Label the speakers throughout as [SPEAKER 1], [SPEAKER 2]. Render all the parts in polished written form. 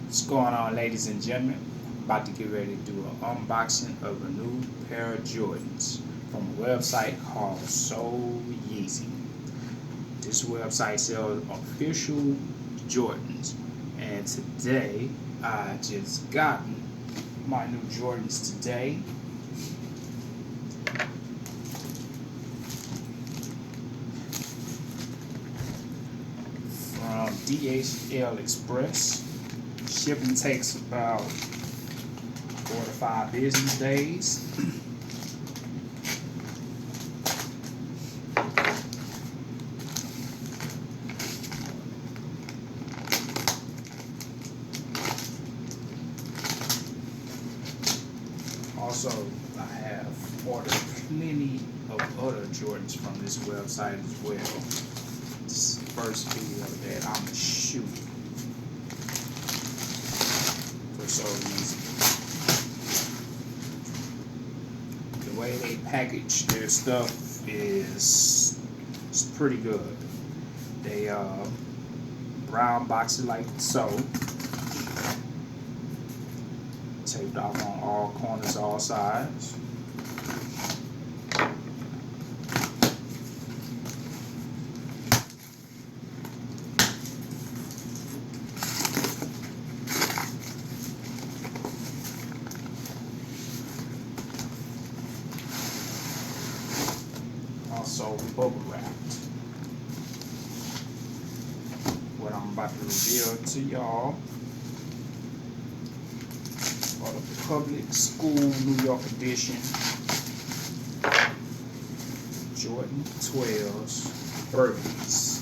[SPEAKER 1] What's going on, ladies and gentlemen? About to get ready to do an unboxing of a new pair of Jordans from a website called Soleyezzy. This website sells official Jordans, and today I just got my new Jordans today. From DHL Express. Shipping takes about 4 to 5 business days. Also, I have ordered plenty of other Jordans from this website as well. This is the first video that I'm shooting for Soleyezzy. The way they package their stuff is pretty good. They brown box it like so, taped off on all corners, all sides. Also bubble wrapped. What I'm about to reveal to y'all are the public school New York edition Jordan 12s Burgundies.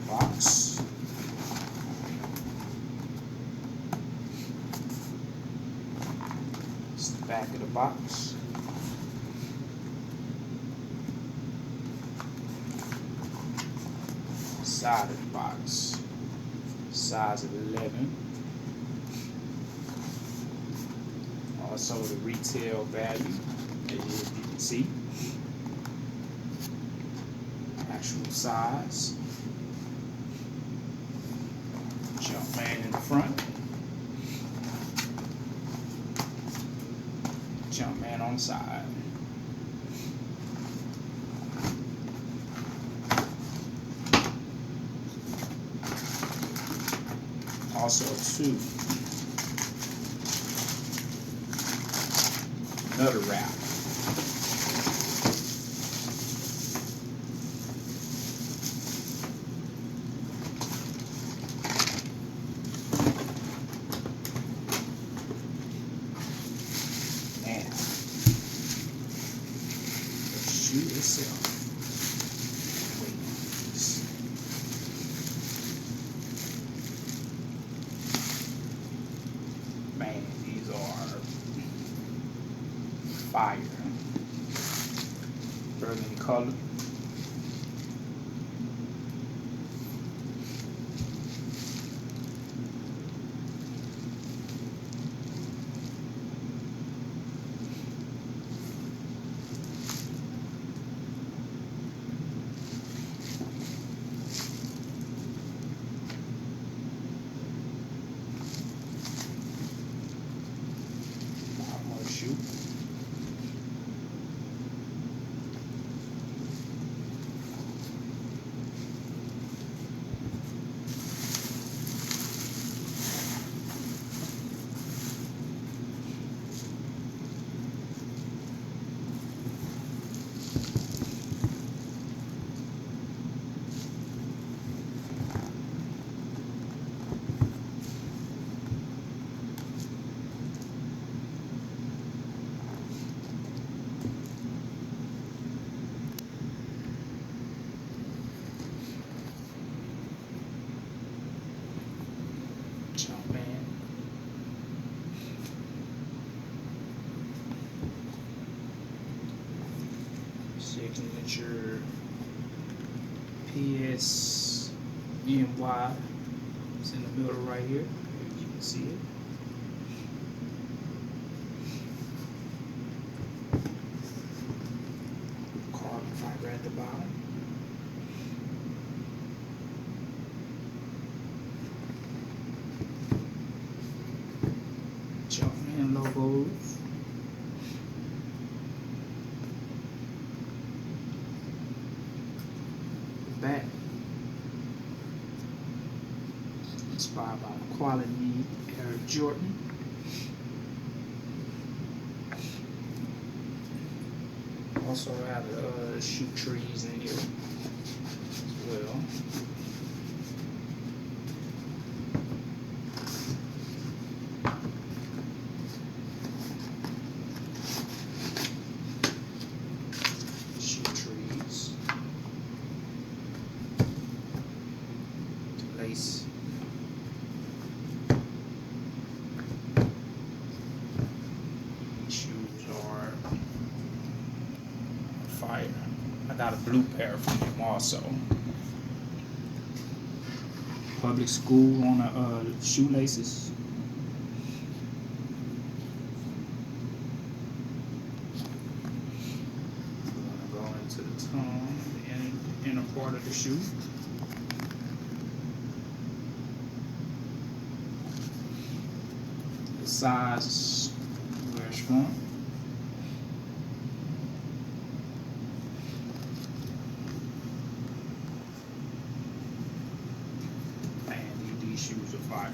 [SPEAKER 1] Box. It's the back of the box. Side of the box. Size of 11. Also the retail value, as you can see. Actual size. Jumpman in the front. Jumpman on the side. Also another wrap. Man, the shoe itself. Man, these are fire. Burgundy color. Shoe. Jumpman. Signature PSNY. It's in the middle right here. You can see it. the bottom. Jumpman logos. Back. Inspired by the quality Air Jordan. Also have shoe trees in here as well. Shoe trees. Lace. Shoes are fire. I got a blue pair from him also. Public school on the shoelaces. We're gonna go into the tongue, the inner part of the shoe. The size where it's from. These shoes are fire.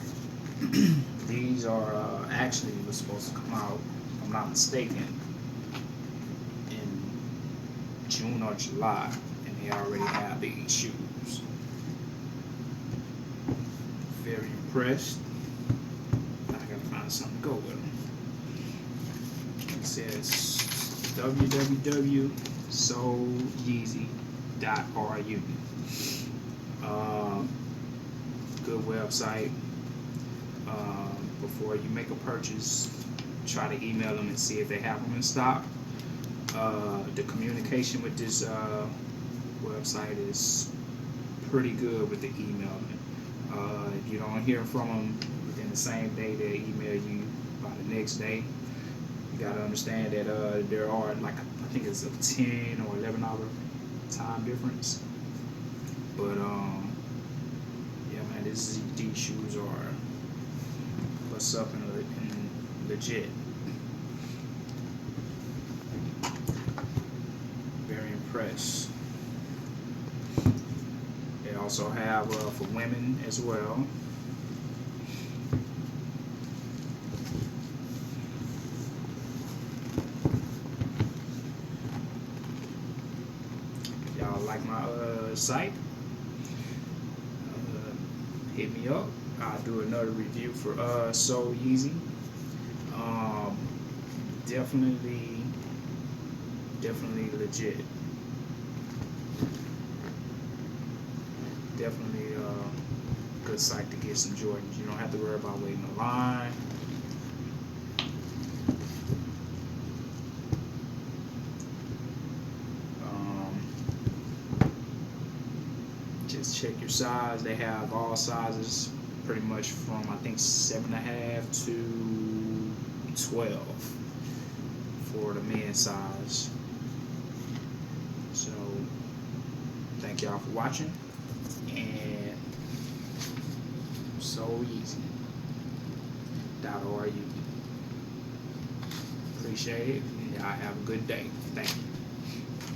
[SPEAKER 1] These are actually was supposed to come out, if I'm not mistaken, in June or July, and they already have these shoes. Very impressed. I gotta find something to go with them. It says www.soleyezzy.ru. Good website. Before you make a purchase, try to email them and see if they have them in stock. The communication with this website is pretty good with the emailing. If you don't hear from them within the same day, they email you by the next day. You gotta understand that there are like I think it's a 10 or 11 hour time difference. But yeah, man, these shoes are what's up and legit. Very impressed. They also have for women as well. Y'all like my site? Hit me up. I'll do another review for Soleyezzy. Definitely legit. Definitely a good site to get some Jordans. You don't have to worry about waiting in line. Just check your size. They have all sizes, pretty much from I think 7.5 to 12 for the men's size. So thank y'all for watching, and Soleyezzy.ru. Appreciate it. Y'all have a good day. Thank you.